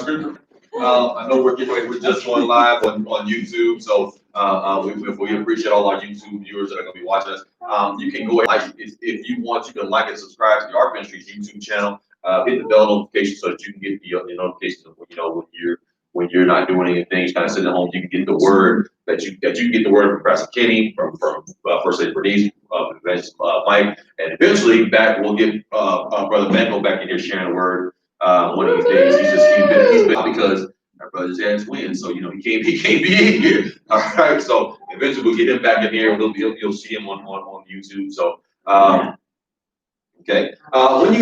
scripture. I know we're just going live on YouTube, so we appreciate all our YouTube viewers that are going to be watching us. You can go ahead, if you want, you can like and subscribe to the Ark Ministries YouTube channel. Hit the bell notification so that you can get the notifications of when you're not doing anything, just kind of sitting at home. You can get the word that you can get the word from Pastor Kenny, from First Lady Bernice, Evangelist Mike, and eventually we'll get Brother Benko back in here sharing the word. One of these days, he's been because our brother just had twins, so he can't be in here. All right, so eventually we'll get him back in here. You'll see him on YouTube. So okay, when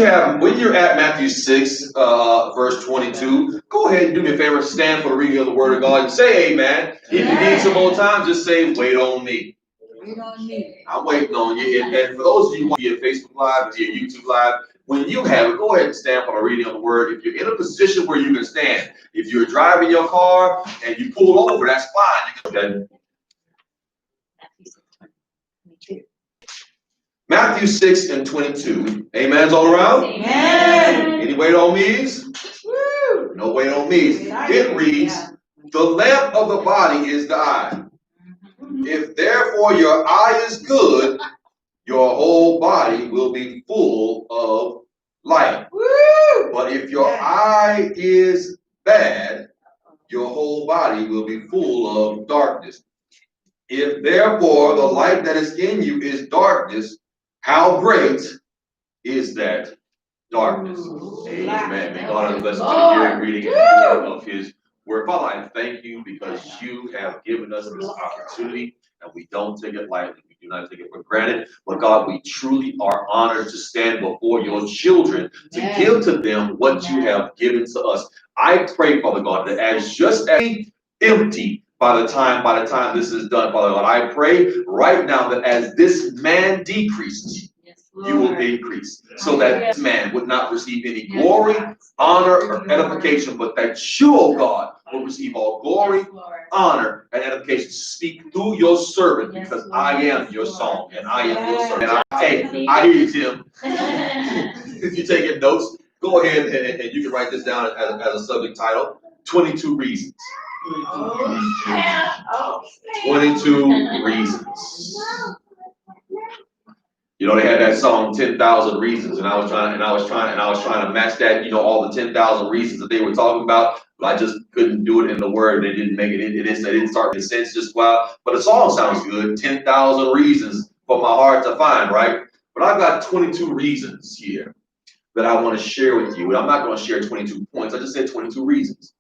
you're at Matthew 6, verse 22, go ahead and do me a favor, stand for the reading of the Word of God and say Amen. If you need some more time, just say wait on me. Wait on me. I'm waiting on you. And for those of you who want to be at Facebook Live, via YouTube Live, when you have it, go ahead and stand for the reading of the Word. If you're in a position where you can stand, if you're driving your car and you pull over, that's fine. Okay. Matthew 6 and 22. Amens all around? Amen. Any wait on me's? Woo. No wait on me's. It reads, the lamp of the body is the eye. If therefore your eye is good, your whole body will be full of light. Woo. But if your eye is bad, your whole body will be full of darkness. If therefore the light that is in you is darkness, how great is that darkness? Amen. May God have blessed to hear reading of His Word. Father, I thank you because you have given us this opportunity, and we don't take it lightly. We do not take it for granted. But God, we truly are honored to stand before your children to give to them what you have given to us. I pray, Father God, that as empty by the time this is done, Father God, I pray right now that as this man decreases, you will increase, so that this man would not receive any glory, honor, or edification, but that you, oh God, will receive all glory, honor, and edification. Speak through your servant, because I am your song, and I am your servant. And I hear you, Tim. If you're taking notes, go ahead and you can write this down as a subject title: 22 reasons. 22 reasons. They had that song 10,000 Reasons, and I was trying to match that, all the 10,000 reasons that they were talking about, but I just couldn't do it in the word. It didn't make it. It didn't start making sense just well. But the song sounds good. 10,000 reasons for my heart to find, right? But I've got 22 reasons here that I want to share with you. And I'm not going to share 22 points. I just said 22 reasons.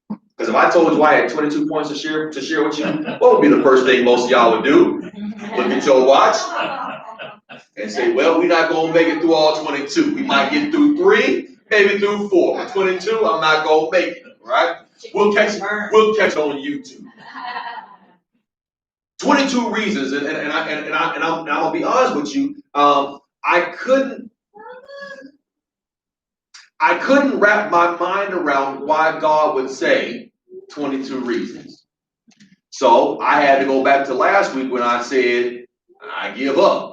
Because if I told you I had 22 points to share with you, what would be the first thing most of y'all would do? Look at your watch and say, well, we're not going to make it through all 22. We might get through 3, maybe through 4. But 22, I'm not going to make it, right? We'll catch it on YouTube. 22 reasons, and I'll be honest with you, I couldn't wrap my mind around why God would say 22 reasons. So I had to go back to last week when I said, I give up.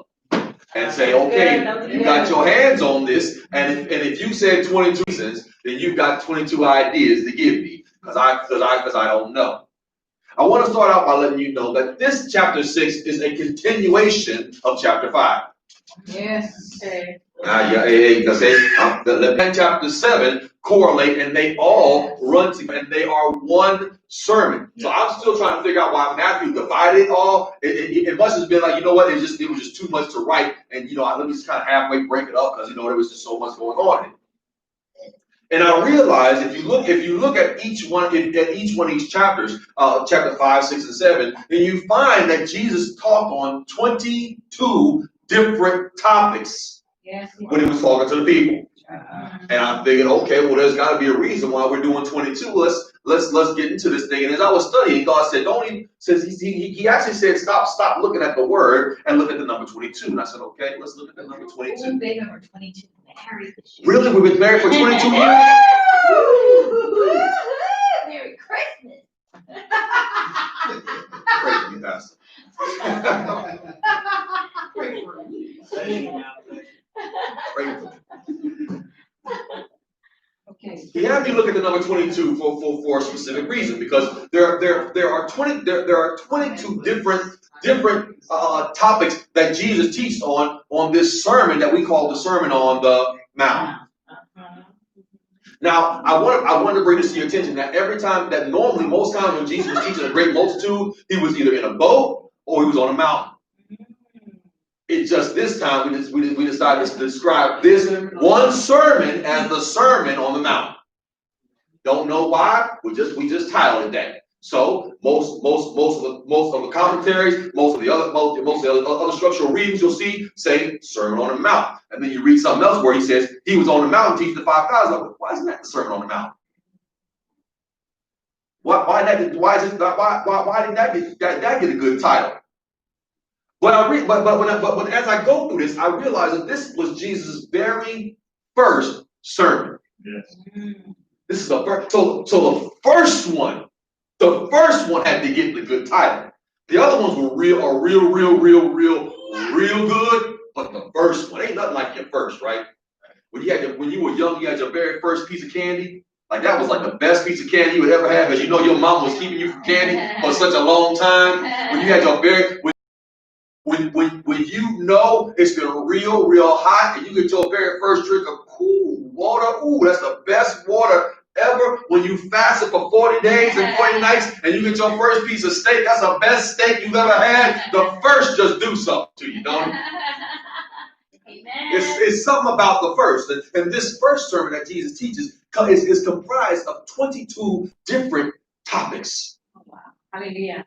And say, okay, you got your hands on this, and if you said 22 reasons, then you've got 22 ideas to give me, because I don't know. I want to start out by letting you know that this chapter 6 is a continuation of chapter 5. Yes. Okay. Because the chapter 7 correlate, and they all run together, and they are one sermon. So I'm still trying to figure out why Matthew divided it all. It must have been like, it was just too much to write, and let me just kind of halfway break it up, because there was just so much going on in it. And I realize if you look at each one of these chapters, chapter 5, 6, and 7, then you find that Jesus talked on 22 different topics when he was talking to the people. And I figured, okay, well, there's got to be a reason why we're doing 22. Let's get into this thing. And as I was studying, God said, he actually said, stop looking at the word and look at the number 22. And I said, okay, let's look at the number 22. We've been number 22. Really? We've been married for 22 years? Merry Christmas. Praise you, Pastor. Pray for me. Pray for me. Okay. He had me look at the the number 22 for a specific reason, because there are 22 different topics that Jesus teaches on this sermon that we call the Sermon on the Mount. Now, I want to bring this to your attention that every time that normally, most times when Jesus was teaching a great multitude, he was either in a boat or he was on a mountain. It's just this time we decided to describe this one sermon as the Sermon on the Mount. Don't know why? We just titled it that. So most of the commentaries, most of the other structural readings you'll see say Sermon on the Mount, and then you read something else where he says he was on the mountain teaching the 5,000. Like, why isn't that the Sermon on the Mount? Why didn't that get a good title? But as I go through this, I realize that this was Jesus' very first sermon. Yes. This is the first. So the first one had to get the good title. The other ones were real good, but the first one ain't nothing like your first, right? When you were young, you had your very first piece of candy. Like that was like the best piece of candy you would ever have, because you know your mom was keeping you from candy for such a long time. When you had your when you know it's been real hot and you get your very first drink of cool water, ooh, that's the best water ever. When you fasted for 40 days and 40 nights and you get your first piece of steak, that's the best steak you've ever had. The first just do something to you, don't it? It's something about the first. And this first sermon that Jesus teaches is comprised of 22 different topics. Oh, wow. Hallelujah.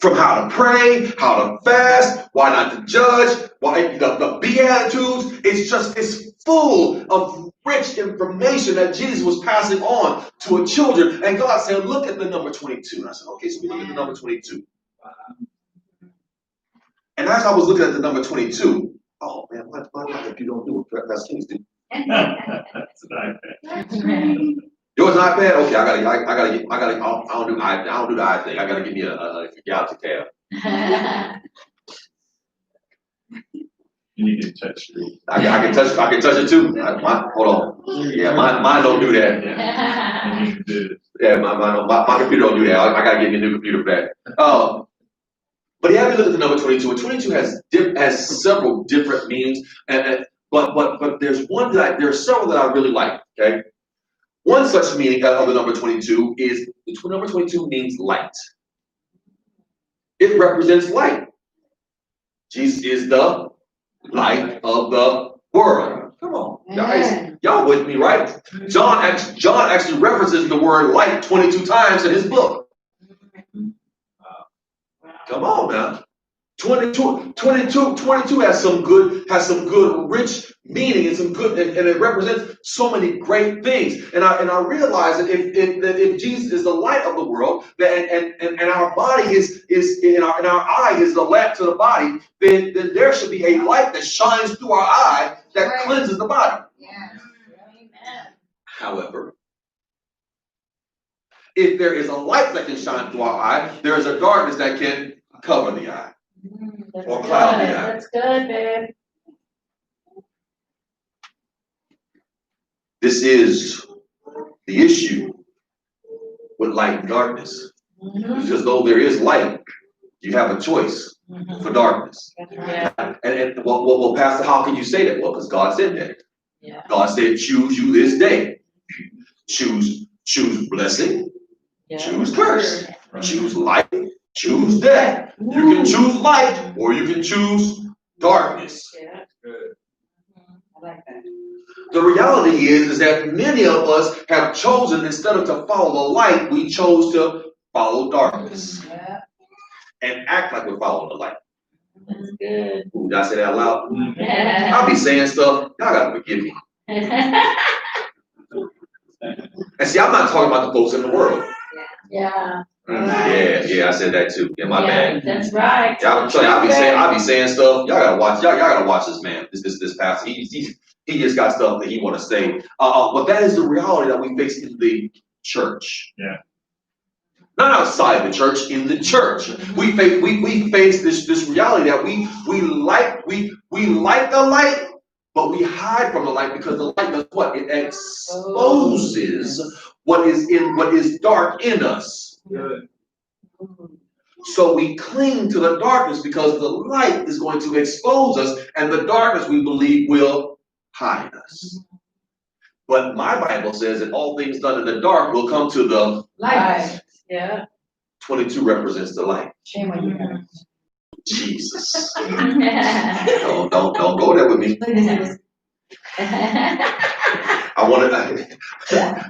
From how to pray, how to fast, why not to judge, why the Beatitudes. It's full of rich information that Jesus was passing on to her children. And God said, look at the number 22. And I said, okay, so we look at the number 22. And as I was looking at the number 22, oh man, why not if you don't do it? That's King's do. That's nice. Yours not bad? Okay, I don't do the eye thing. I gotta give me a Galaxy tab. You can touch it. I can touch it too. Hold on. Yeah, mine don't do that. Yeah. You can do it. Yeah, my computer don't do that. I gotta get me a new computer for that. But yeah, we look at the number 22. And 22 has several different meanings, but there's one there's several that I really like. Okay. One such meaning of the number 22 is the number 22 means light. It represents light. Jesus is the light of the world. Come on, guys, y'all with me, right? John actually references the word light 22 times in his book. Come on now. 22 has some good rich meaning and it represents so many great things. And I realize that if Jesus is the light of the world, and our body is in our eye is the lamp to the body, then there should be a light that shines through our eye that cleanses the body. Yeah. Amen. However, if there is a light that can shine through our eye, there is a darkness that can cover the eye. Or cloud the eye. That's good, babe. This is the issue with light and darkness. Just though there is light, you have a choice for darkness. Yeah. And well, Pastor, how can you say that? Well, because God said that. Yeah. God said, choose you this day. Choose blessing, choose curse. Choose light, choose death. You can choose light or you can choose darkness. Yeah. Good. I like that. The reality is that many of us have chosen, instead of to follow the light, we chose to follow darkness Yeah. and act like we're following the light. That's good. Ooh, did I say that out loud? Yeah. I'll be saying stuff. Y'all gotta forgive me. And see, I'm not talking about the folks in the world. Yeah. Yeah, I said that too. Yeah, my bad. That's right. Yeah, I'm telling you, I'll be saying stuff. Y'all gotta watch this man. This pastor. He just got stuff that he want to say. But that is the reality that we face in the church. Yeah. Not outside the church, in the church. We face this reality that we like the light, but we hide from the light because the light does what? It exposes what is dark in us. Good. So we cling to the darkness because the light is going to expose us, and the darkness, we believe, will hide us. But my Bible says that all things done in the dark will come to the Light. Yeah. 22 represents the light. Shame on you. Jesus. Don't go there with me. I want to.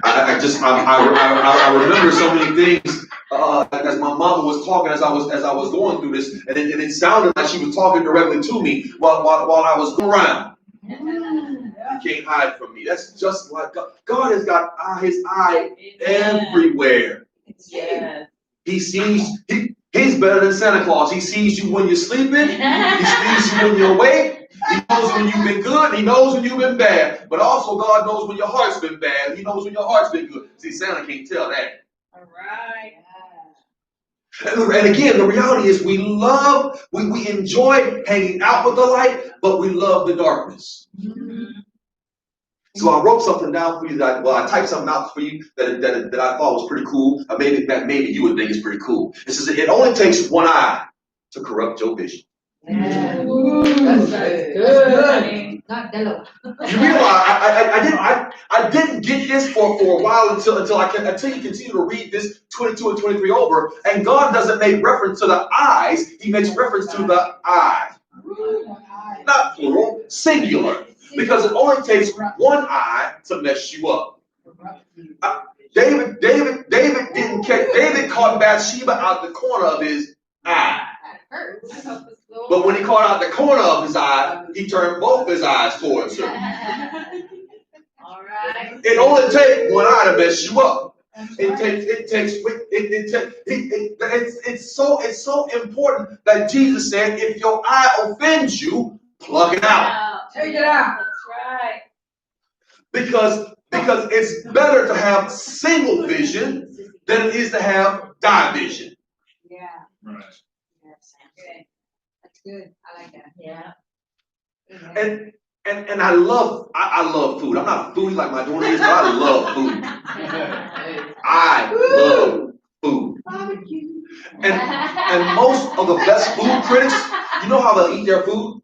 I remember so many things as my mama was talking as I was going through this, and it sounded like she was talking directly to me while I was going around. You can't hide from me. That's just like God. God has got His eye everywhere. Yeah. He sees. He's better than Santa Claus. He sees you when you're sleeping. He sees you when you're awake. He knows when you've been good. He knows when you've been bad. But also God knows when your heart's been bad. He knows when your heart's been good. See, Santa can't tell that. All right. And again, the reality is we enjoy hanging out with the light, but we love the darkness. Mm-hmm. So I wrote something down for you I typed something out for you that I thought was pretty cool. Maybe you would think it's pretty cool. It says it only takes one eye to corrupt your vision. Yeah. That's good. Not Delo. You realize I didn't get this for a while until you continue to read this 22 and 23 over, and God doesn't make reference to the eyes, He makes reference to the eye. Not plural, singular. Because it only takes one eye to mess you up. David didn't catch. David caught Bathsheba out the corner of his eye. But when he caught out the corner of his eye, he turned both his eyes towards her. All right. It only takes one eye to mess you up. It's so important that Jesus said, if your eye offends you, plug it out. Take it out. That's right. Because it's better to have single vision than it is to have division. Yeah. Right. Yes. Good. That's good. I like that. Yeah. And I love food. I'm not foodie like my daughter is, but I love food. I love food. And most of the best food critics, you know how they'll eat their food?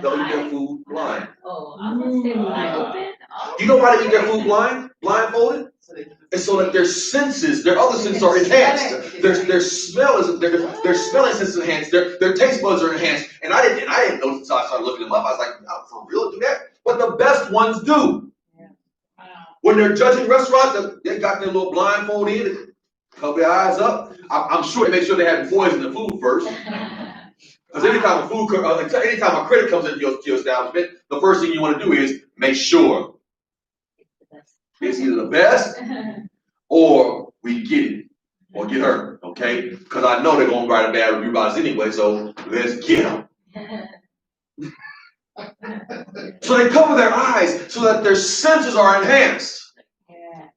They'll eat their food blind. Oh, I'm gonna say wide open. Oh. You know why they eat their food blindfolded? And so that their senses, their other senses are enhanced. Their smell is their smelling sense is enhanced. Their taste buds are enhanced. And I didn't know until I started looking them up. I was like, oh, for real, do that? But the best ones do. Yeah. Wow. When they're judging restaurants, they got their little blindfold in, cover their eyes up. I'm sure they make sure they haven't poisoned the food first. Because anytime a critic comes into your establishment, the first thing you want to do is make sure it's either the best or we get it or get hurt, okay? Because I know they're going to write a bad review about us anyway, so let's get them. So they cover their eyes so that their senses are enhanced. Yeah.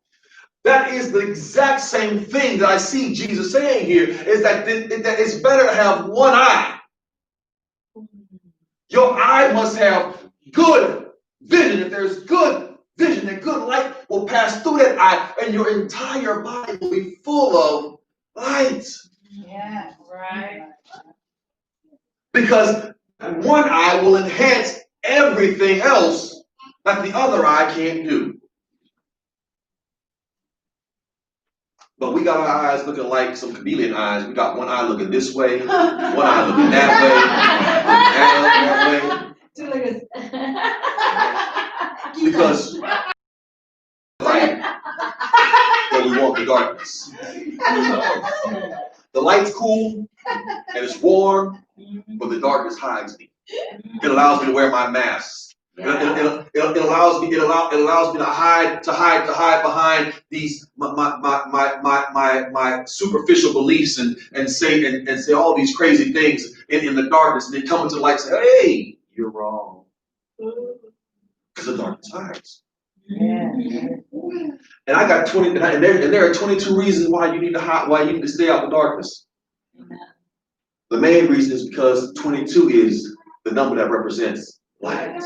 That is the exact same thing that I see Jesus saying here, is that it's better to have one eye. Your eye must have good vision. If there's good vision and good light will pass through that eye, and your entire body will be full of light. Yeah, right. Because one eye will enhance everything else that the other eye can't do. But we got our eyes looking like some chameleon eyes. We got one eye looking this way, one eye looking that way, because light, but we want the darkness. The light's cool and it's warm, but the darkness hides me. It allows me to wear my mask. It allows me to hide behind these my superficial beliefs and say all these crazy things in the darkness, and they come into the light and say, hey, you're wrong. Because the darkness hides. Yeah. And I got 20, and there are 22 reasons why you need to stay out of the darkness. The main reason is because 22 is the number that represents light.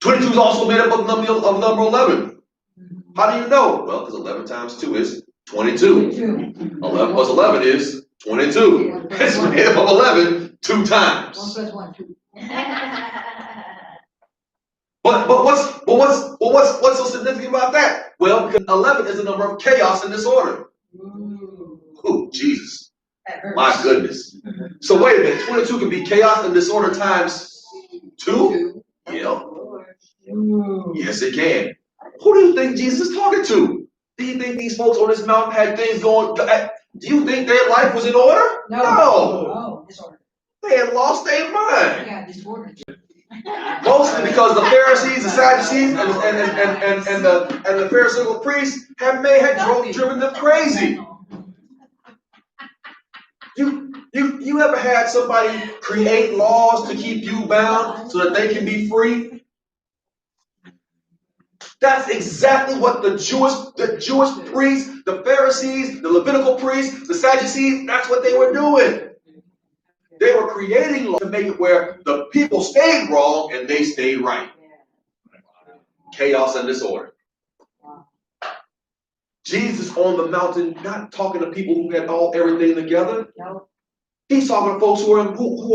22 is also made up of number 11. How do you know? Well, because 11 times 2 is 22. 11 plus 11 is 22. It's made up of 11 two times. 1 plus 1, 2. But what's so significant about that? Well, because 11 is the number of chaos and disorder. Oh, Jesus. My goodness. So wait a minute. 22 can be chaos and disorder times 2? Yeah. Yes, it can. Who do you think Jesus is talking to? Do you think these folks on this mountain had things going? Do you think their life was in order? No. Oh, disorder. They had lost their mind. Yeah, disorder. Mostly because the Pharisees, the Sadducees, and the Pharisaical priests had driven them crazy. You ever had somebody create laws to keep you bound so that they can be free? That's exactly what the Jewish priests, the Pharisees, the Levitical priests, the Sadducees, that's what they were doing. They were creating laws to make it where the people stayed wrong and they stayed right. Chaos and disorder. Jesus on the mountain, not talking to people who had everything together. No. He's talking to folks who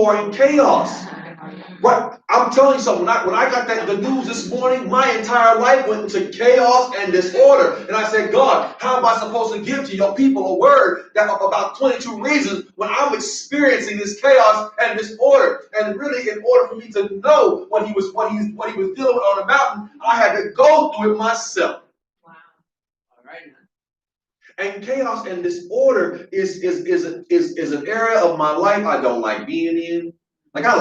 are in chaos. Right? I'm telling you something. When I got the news this morning, my entire life went into chaos and disorder. And I said, God, how am I supposed to give to your people a word that about 22 reasons when I'm experiencing this chaos and disorder? And really, in order for me to know what he was dealing with on the mountain, I had to go through it myself. Wow. All right. And chaos and disorder is an area of my life I don't like being in. Like I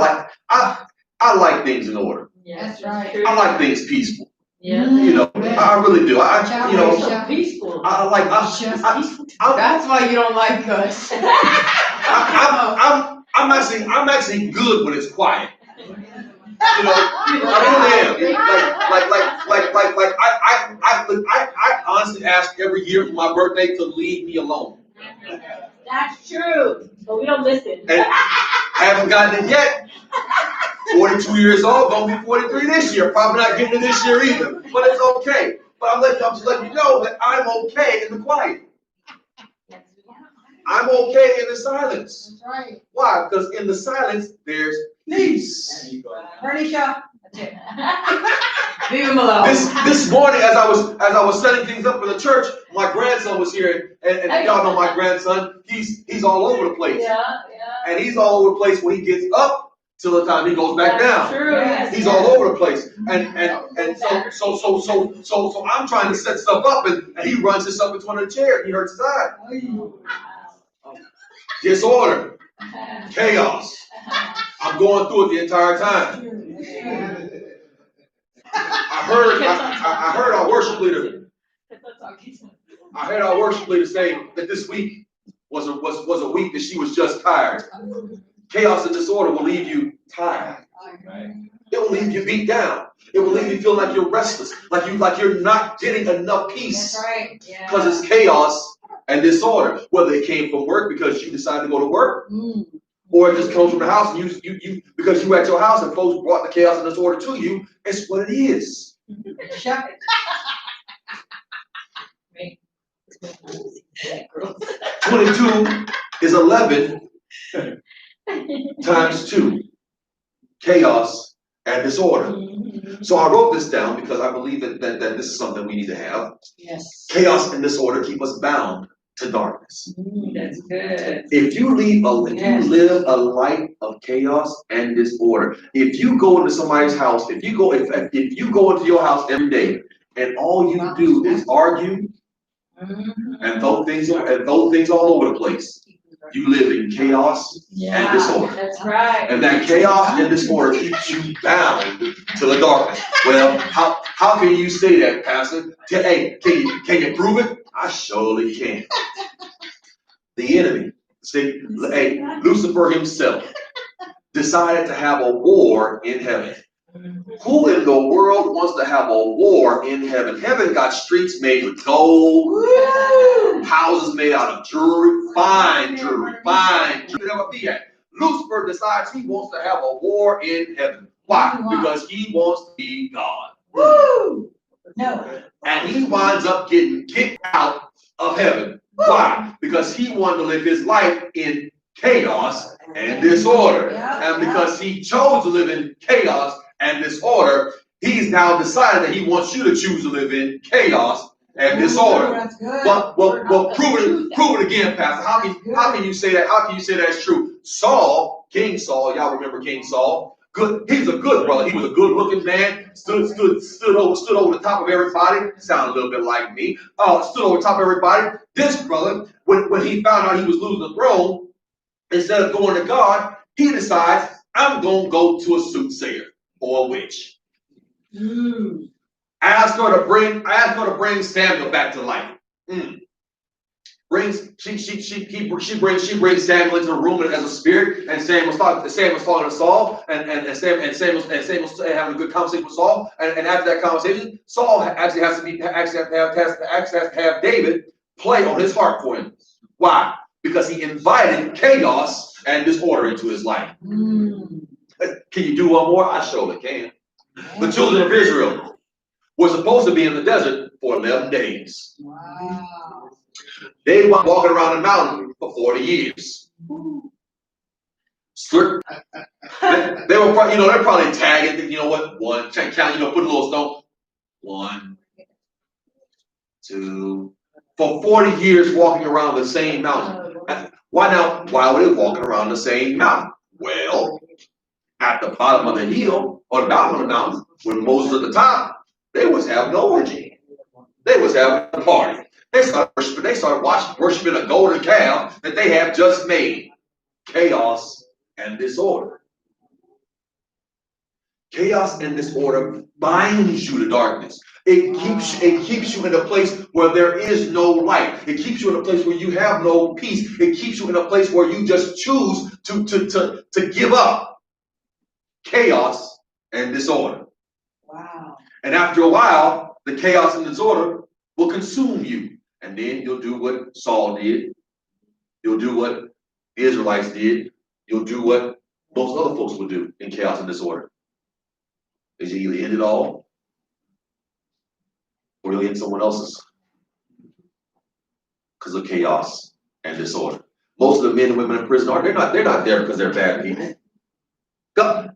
like things in order. Yeah, that's right. I like things peaceful. Yeah. You know, I really do. Peaceful. That's why you don't like us. I'm actually good when it's quiet. You know, I really am. I honestly ask every year for my birthday to leave me alone. That's true. But we don't listen. And I haven't gotten it yet. 42 years old, gonna be 43 this year. Probably not getting it this year either. But it's okay. But I'm just letting you know that I'm okay in the quiet. I'm okay in the silence. That's right. Why? Because in the silence, there's peace. Furniture. That's it. Leave him alone. This morning, as I was setting things up for the church, my grandson was here, and y'all know my grandson. He's all over the place. Yeah. And he's all over the place when he gets up till the time he goes back down. True. Yes. He's all over the place. And so I'm trying to set stuff up, and he runs this up into one of the chairs. He hurts his eye. Disorder. Chaos. I'm going through it the entire time. I heard our worship leader. I heard our worship leader say that this week was a week that she was just tired. Chaos and disorder will leave you tired. It will leave you beat down. It will leave you feel like you're restless, like you're not getting enough peace. That's right. Yeah. Because it's chaos and disorder. Whether it came from work because you decided to go to work, or it just comes from the house and you because you at your house and folks brought the chaos and disorder to you. It's what it is. Shut it. 22 is 11 times 2. Chaos and disorder. So I wrote this down because I believe that this is something we need to have. Yes. Chaos and disorder keep us bound to darkness. That's good. If you live a life of chaos and disorder, if you go into somebody's house, if you go into your house every day and all you do is argue and throw things all over the place, you live in chaos and disorder. That's right. And that chaos and disorder keeps you bound to the darkness. Well, how can you say that, Pastor? Hey, can you prove it? I surely can. The enemy, see, hey, Lucifer himself decided to have a war in heaven. Who in the world wants to have a war in heaven? Heaven got streets made with gold, houses made out of jewelry, fine jewelry. Never be at. Lucifer decides he wants to have a war in heaven. Why? Because he wants to be God. Woo! No. And he winds up getting kicked out of heaven. Why? Because he wanted to live his life in chaos and disorder. And because he chose to live in chaos and disorder, he's now decided that he wants you to choose to live in chaos and disorder. Well, prove it again, Pastor. How can you say that? How can you say that's true? Saul, King Saul, y'all remember King Saul? Good, he's a good brother. He was a good-looking man. Stood over the top of everybody. Sound a little bit like me. Stood over the top of everybody. This brother, when he found out he was losing the throne, instead of going to God, he decides, I'm gonna go to a soothsayer or a witch. Ask her to bring Samuel back to life. She brings Samuel into the room as a spirit, and Samuel's talking to Saul, and Samuel's having a good conversation with Saul, and after that conversation, Saul actually has to have David play on his harp for him. Why? Because he invited chaos and disorder into his life. Can you do one more? I surely can. The children of Israel were supposed to be in the desert for 11 days. Wow. They were walking around the mountain for 40 years. They were probably, they're probably tagging, one, count, put a little stone. 1, 2, for 40 years walking around the same mountain. Why were they walking around the same mountain? Well, at the bottom of the hill, or the bottom of the mountain, when Moses at the top, they was having an orgy. They was having a party. They started worshiping a golden calf that they have just made. Chaos and disorder. Chaos and disorder binds you to darkness. It keeps you in a place where there is no light. It keeps you in a place where you have no peace. It keeps you in a place where you just choose to give up. Chaos and disorder. Wow. And after a while, the chaos and disorder will consume you. And then you'll do what Saul did. You'll do what the Israelites did. You'll do what most other folks would do in chaos and disorder. Is you either end it all or you'll end someone else's because of chaos and disorder. Most of the men and women in prison they're not there because they're bad people.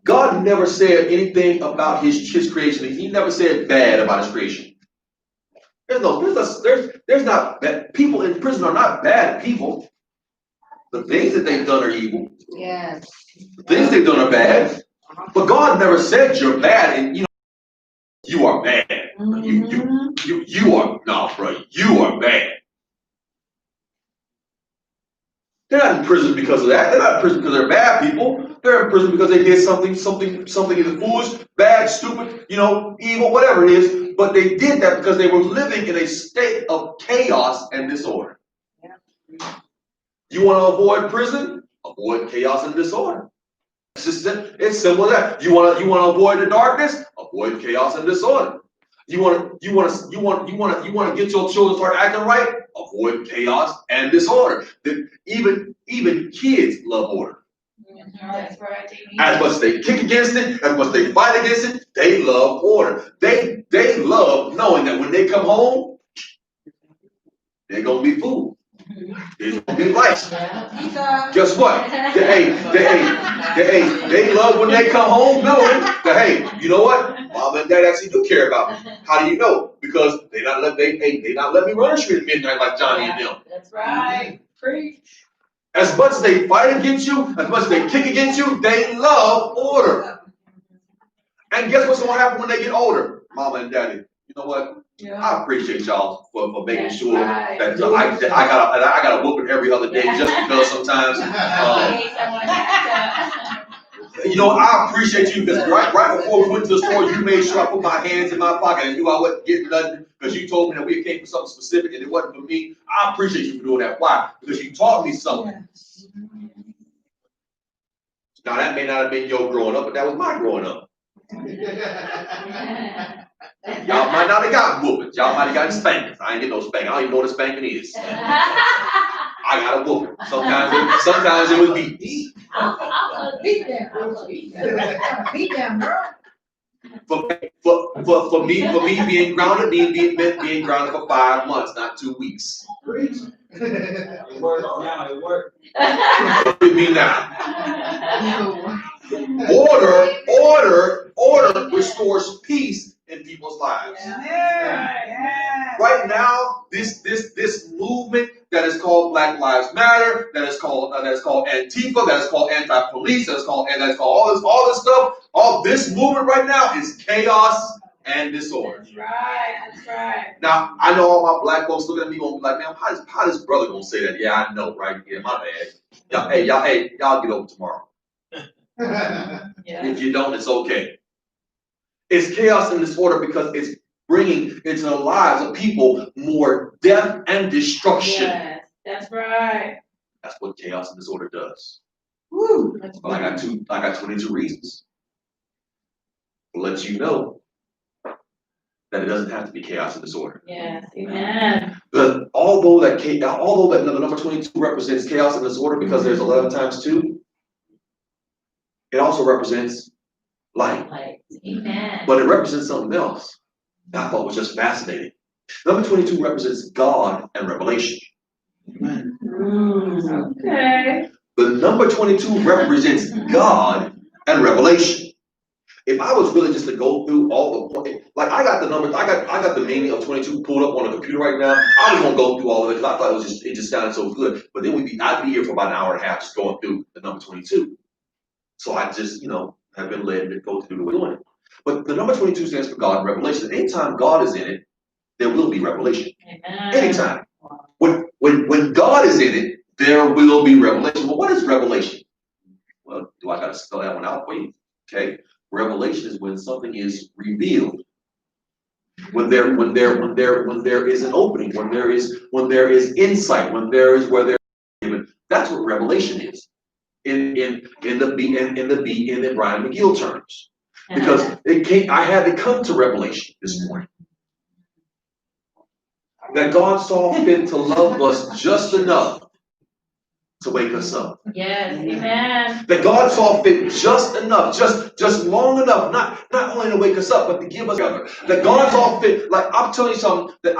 God never said anything about his creation. He never said bad about his creation. There's not bad people in prison are not bad people. The things that they've done are evil. Yes. The things they've done are bad. But God never said you're bad and you are bad. You are you are bad. They're not in prison because of that. They're not in prison because they're bad people. They're in prison because they did something either foolish, bad, stupid, evil, whatever it is. But they did that because they were living in a state of chaos and disorder. Yeah. You want to avoid prison? Avoid chaos and disorder. It's simple as that. You want to avoid the darkness? Avoid chaos and disorder. You want to get your children to start acting right? Avoid chaos and disorder. Even kids love order. That's right. As much as they kick against it, as much as they fight against it, they love order. They love knowing that when they come home, they're gonna be food. It's gonna be lights. Guess what? They love when they come home knowing that you know what? Mom and Dad actually do care about me. How do you know? Because they not let me run the street at midnight like Johnny and them. That's right. Preach. As much as they fight against you, as much as they kick against you, they love order. And guess what's gonna happen when they get older? Mama and Daddy, you know what? Yeah. I appreciate y'all for making sure that I got a whooping every other day just because sometimes. I appreciate you because right before we went to the store, you made sure I put my hands in my pocket and knew I wasn't getting nothing because you told me that we came for something specific and it wasn't for me. I appreciate you for doing that. Why? Because you taught me something. Now that may not have been your growing up, but that was my growing up. Y'all might not have got whoopings. Y'all might have got spankings. I ain't get no spanking. I don't even know what a spanking is. I got a whooping. Sometimes it was beat. Beat down. Beat down, girl. For me being grounded, being grounded for 5 months, not 2 weeks. It works now, it works. With me now. Order restores peace in people's lives. Yeah. Right now, this movement that is called Black Lives Matter, that is called Antifa, that is called anti-police, that is called all this stuff. All this movement right now is chaos and disorder. That's right. Now I know all my black folks looking at me going to be like, man, how this brother gonna say that? Yeah, I know, right? Yeah, my bad. Y'all get over tomorrow. If you don't, it's okay. It's chaos and disorder because it's bringing into the lives of people more death and destruction. Yes, that's right. That's what chaos and disorder does. Woo. Well, I got 22 reasons to let you know that it doesn't have to be chaos and disorder. Yes, amen. But although that the number 22 represents chaos and disorder because there's 11 times 2, it also represents light. Amen. But it represents something else that I thought was just fascinating. Number 22 represents God and revelation. Okay. The number 22 represents God and revelation. If I was really just to go through all the, like I got the numbers, I got the meaning of 22 pulled up on the computer right now. I was gonna go through all of it because I thought it just sounded so good. But then I'd be here for about an hour and a half just going through the number 22. So I just, have been led to go through the way doing it. But the number 22 stands for God and revelation. Anytime God is in it, there will be revelation. Amen. Anytime. When God is in it, there will be revelation. Well, what is revelation? Well, do I gotta spell that one out for you? Okay. Revelation is when something is revealed. When there is an opening, when there is insight, where there is given. That's what revelation is. In Brian McGill terms. Because I had to come to revelation this morning. That God saw fit to love us just enough to wake us up. Yes, amen. That God saw fit just enough, just long enough, not only to wake us up, but to give us together. That God saw fit, like I'm telling you something, that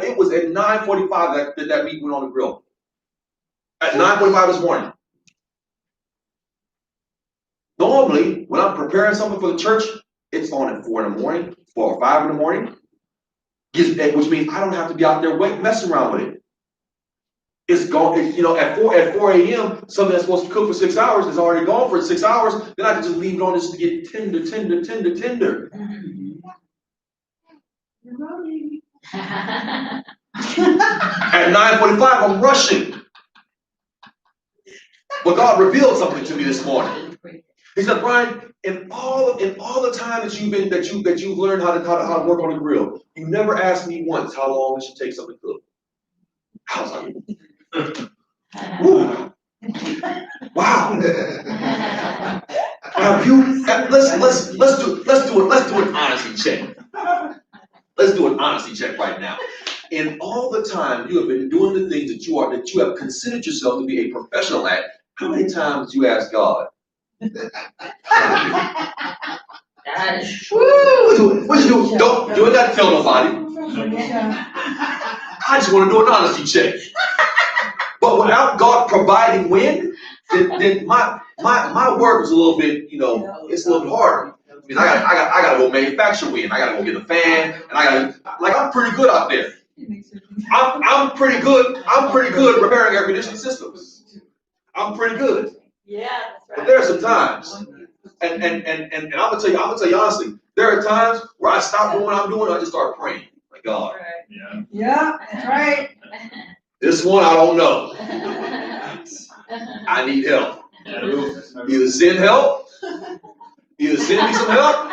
it was at 9:45 that meeting went on the grill. At 9:45 this morning. Normally, when I'm preparing something for the church, it's on at 4 in the morning, 4 or 5 in the morning. Which means I don't have to be out there messing around with it. It's gone, at 4 a.m., something that's supposed to cook for 6 hours is already gone for 6 hours. Then I can just leave it on just to get tender. At 9:45, I'm rushing. But God revealed something to me this morning. He said, Brian, in all the time that you've learned how to work on the grill, you never asked me once how long it should take something to cook. I was like, ooh. Wow. Let's do an honesty check. Let's do an honesty check right now. In all the time you have been doing the things that you have considered yourself to be a professional at, how many times did you ask God? What you do? Don't do it. Not tell nobody. I just want to do an honesty check. But without God providing wind, then my work is a little bit, it's a little bit harder. I mean, I gotta go manufacture wind. I gotta go get a fan, and I'm pretty good out there. I'm pretty good repairing air conditioning systems. I'm pretty good. Yeah, that's right. But there are some times, and I'm gonna tell you honestly, there are times where I stop doing what I'm doing, and I just start praying. Like, God, Yeah, that's right. this one I don't know. I need help. Either send help, either send me some help,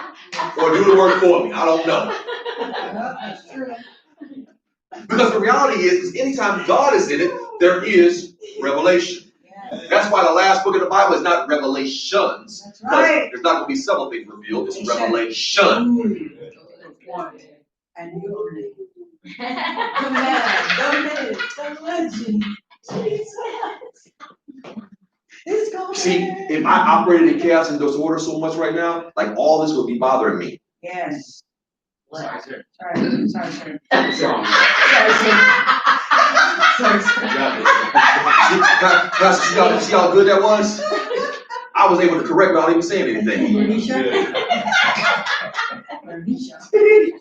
or do the work for me. I don't know. Yeah, that's true. Because the reality is anytime God is in it, there is revelation. That's why the last book of the Bible is not Revelations. That's right. There's not going to be several things revealed. It's revelation. And you believe. The man, the myth, the legend. It's going. See, if I operated in chaos and disorder so much right now, like all this would be bothering me. Yes. Sorry, sir. Sorry, sorry, sir. Sorry. Sorry, sir. You got Pastor, see how good that was? I was able to correct without even saying anything. this. Good.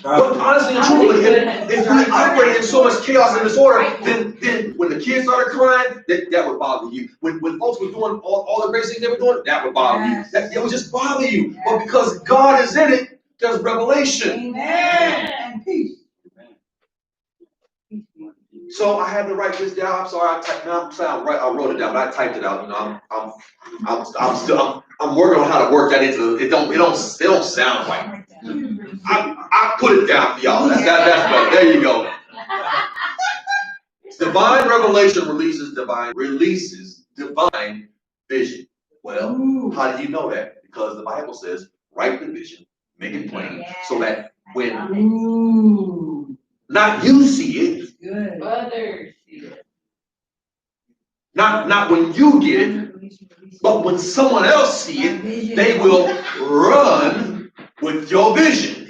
But honestly and truthfully, if we operate in so much chaos and disorder, then when the kids started crying, that would bother you. When folks were doing all the great things they were doing, that would bother you. It would just bother you. But because God is in it, there's revelation. Amen. And peace. So I had to write this down. I'm sorry, I wrote it down, but I typed it out. You know, I'm working on how to work that into it. It don't sound right. I put it down for y'all. That's better. There you go. Divine revelation releases divine vision. Well, how do you know that? Because the Bible says, write the vision, make it plain, so that when Ooh. not you see it, Good. Others see it. not when you get it, but when someone else see it, they will run with your vision.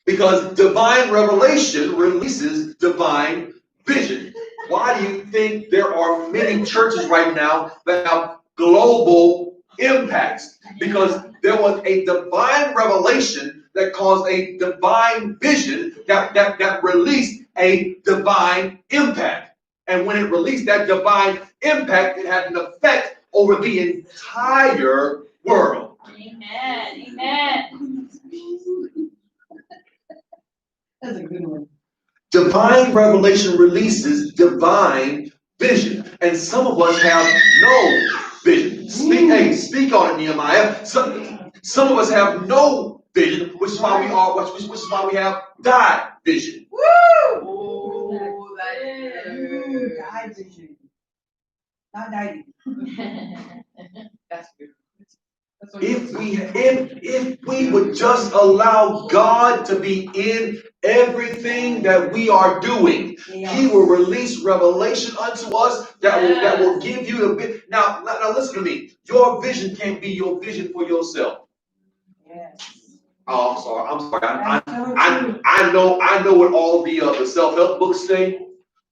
Because divine revelation releases divine vision. Why do you think there are many churches right now that have global impacts? Because there was a divine revelation that caused a divine vision that released a divine impact. And when it released that divine impact, it had an effect over the entire world. Amen. Amen. That's a good one. Divine revelation releases divine vision. And some of us have no vision. Speak on it, Nehemiah. Some of us have no vision, which is why we have died vision. Woo! Oh, that is died vision. Not died. That's good. If we would just allow God to be in everything that we are doing, He will release revelation unto us that will give you the vision. Now listen to me. Your vision can't be your vision for yourself. Yes. Oh, I'm sorry. I know what all the self-help books say.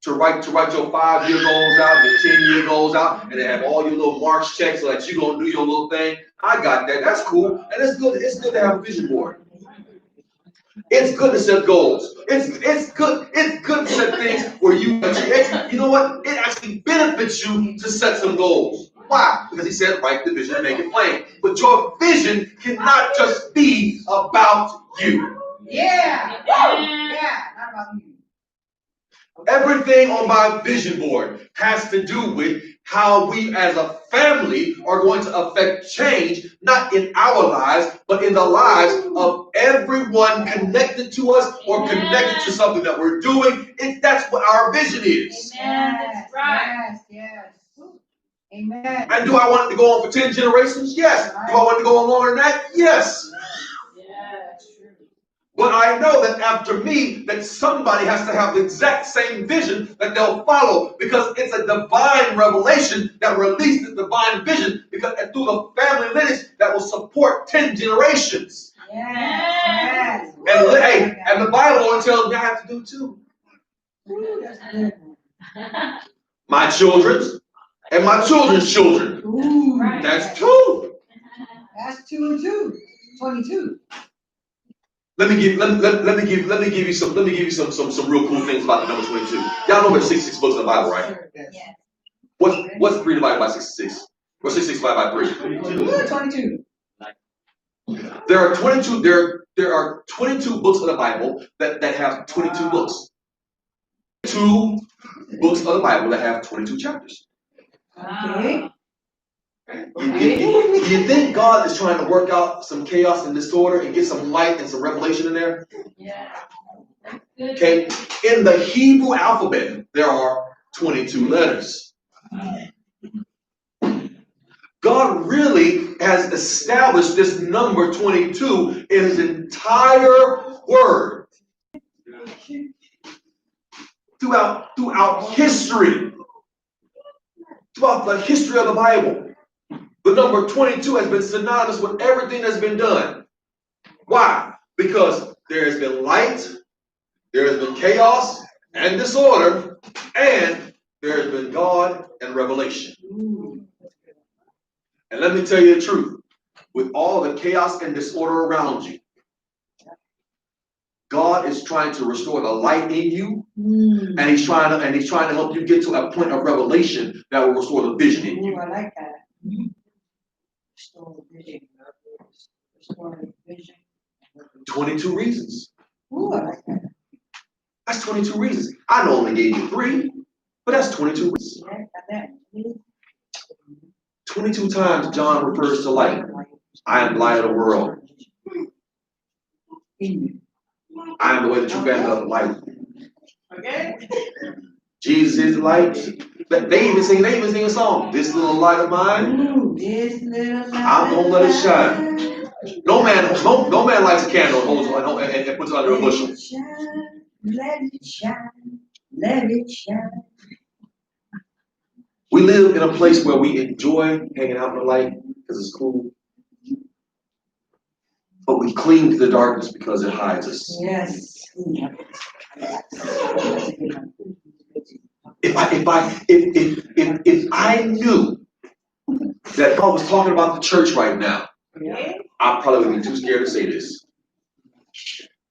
To write your 5-year goals out, your 10-year goals out, and then have all your little March checks so that you're gonna do your little thing. I got that. That's cool. And it's good. It's good to have a vision board. It's good to set goals. It's good to set things where you know what? It actually benefits you to set some goals. Why? Because he said, write the vision and make it plain. But your vision cannot just be about you. Yeah. Yeah. Not about you. Everything on my vision board has to do with how we as a family are going to affect change, not in our lives, but in the lives of everyone connected to us or connected to something that we're doing. That's what our vision is. Amen. That's right. Yes. Amen. And do I want it to go on for 10 generations? Yes. Do I want it to go on longer than that? Yes. But I know that after me, that somebody has to have the exact same vision that they'll follow, because it's a divine revelation that released the divine vision, because through the family lineage that will support 10 generations. Yes. And the Bible only tells me I have to do 2. My children's and my children's children. Ooh, That's 2. That's 2 and 2. 22. Let me give you some real cool things about the number 22. Y'all know there's 66 books in the Bible, right? Yes. What's 3 divided by 66? Or 66 divided by 3? 22. There are 22. There are 22 books of the Bible that have 22 books. 2 books of the Bible that have 22 chapters. Okay. You think God is trying to work out some chaos and disorder and get some light and some revelation in there? Yeah. Okay. In the Hebrew alphabet, there are 22 letters. God really has established this number 22 in His entire word. Throughout history. throughout the history of the Bible, the number 22 has been synonymous with everything that's been done. Why? Because there has been light, there has been chaos and disorder, and there has been God and revelation. And let me tell you the truth. With all the chaos and disorder around you, God is trying to restore the light in you, and He's trying to help you get to a point of revelation that will restore the vision in you. Ooh, I like that. Restore the vision. Restore the vision. 22 reasons. Ooh, I like that. That's 22 reasons. I know I only gave you 3, but that's 22 reasons. Yeah, got that. 22 times John refers to light. I am the light of the world. I am the way, the truth, and the life. Okay. Jesus is the light. They even sing a song. This little light of mine, Ooh, this little light I'm gonna let it shine. No man lights a candle and puts it under a bushel. Let it shine. Let it shine. We live in a place where we enjoy hanging out in the light because it's cool. But we cling to the darkness because it hides us. Yes. If I knew that God was talking about the church right now, I probably would be too scared to say this.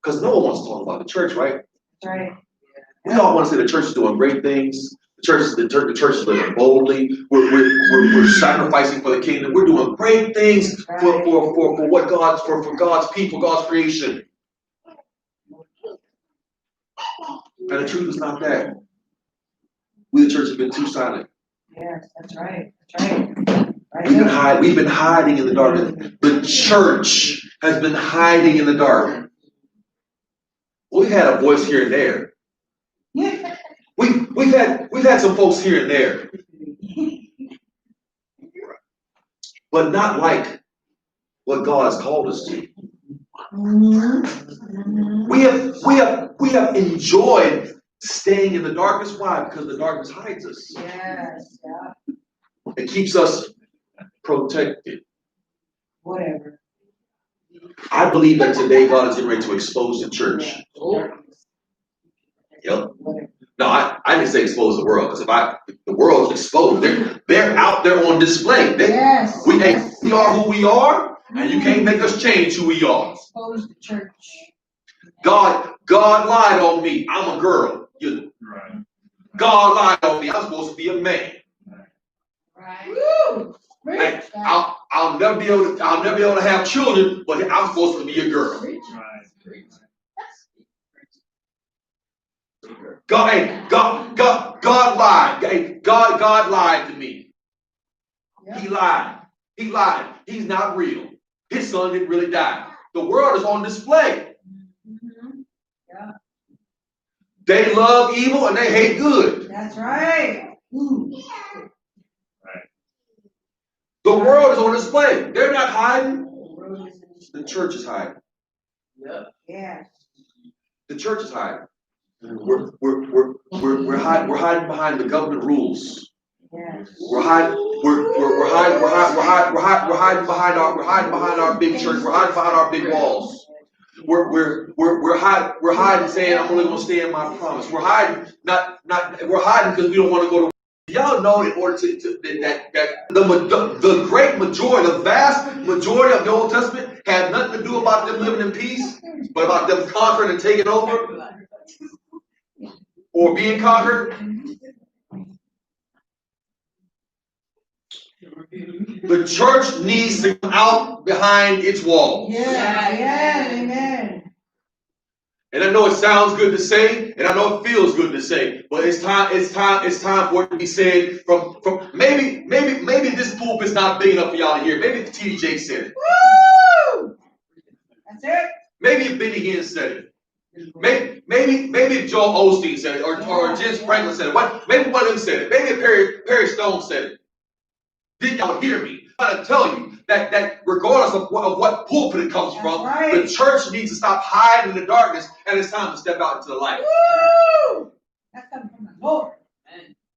Because no one wants to talk about the church, right? That's right. We all want to say the church is doing great things. The church is living boldly. We're sacrificing for the kingdom. We're doing great things for God's people, God's creation. And the truth is not that. We, the church, have been too silent. Yes, that's right. That's right. We've been hiding in the darkness. The church has been hiding in the dark. We've had a voice here and there. We've had some folks here and there, but not like what God has called us to. We have enjoyed staying in the darkness. Why? Because the darkness hides us. Yes, yeah. It keeps us protected. Whatever. I believe that today God is getting ready to expose the church. Yep. No, I didn't say expose the world, because if the world is exposed, they're out there on display. Yes. We are who we are, and you can't make us change who we are. Expose the church. God lied on me. I'm a girl. Right. God lied on me. I'm supposed to be a man. Right. Woo! And I'll never be able to have children, but I'm supposed to be a girl. Right. God lied. God lied to me. Yep. He lied. He's not real. His son didn't really die. The world is on display. Yeah. They love evil and they hate good. That's right. Ooh. The world is on display. They're not hiding. The church is hiding. Yeah. The church is hiding. We're hiding behind the government rules. Yes. We're hiding behind our big church. We're hiding behind our big walls. We're hiding saying I'm only going to stay in my promise. We're hiding we're hiding because we don't want to go to. Y'all know in order that the great majority, the vast majority of the Old Testament had nothing to do about them living in peace, but about them conquering and taking over or being conquered. The church needs to come out behind its walls. Yeah. Amen. And I know it sounds good to say, and I know it feels good to say, but it's time for it to be said from maybe this pulpit's not big enough for y'all to hear. Maybe T.D. Jakes said it. Woo! That's it. Maybe if Benny Hinn said it. Maybe if Joel Osteen said it, or James Franklin said it. Maybe one of them said it. Maybe if Perry Stone said it. Did y'all hear me? I'm trying to tell you that regardless of what pulpit it comes from, right. The church needs to stop hiding in the darkness, and it's time to step out into the light. Woo! That's coming from the Lord.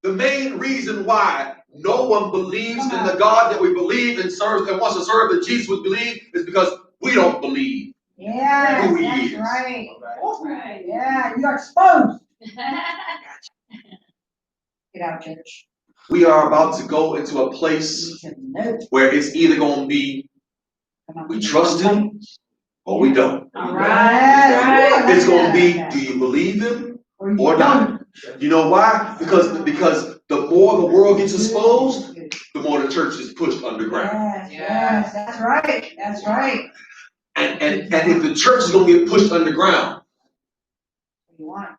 The main reason why no one believes in the God that we believe and serves and wants to serve that Jesus would believe is because we don't believe. Yes, Who he that's is. right. Right. Yeah, you are exposed. Get out, church. We are about to go into a place where it's either going to be we trust him or we don't. All right. It's going to be, do you believe him or not? You know why? Because the more the world gets exposed, the more the church is pushed underground. Yes, that's right. That's right. And if the church is going to get pushed underground, What do you want?